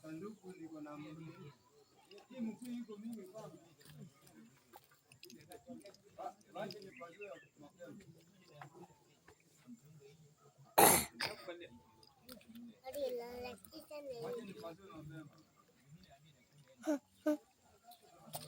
Sanduku liko na hii mkuu iko mingi sana. Wacha nipajue mapema. Wacha nipajue mapema.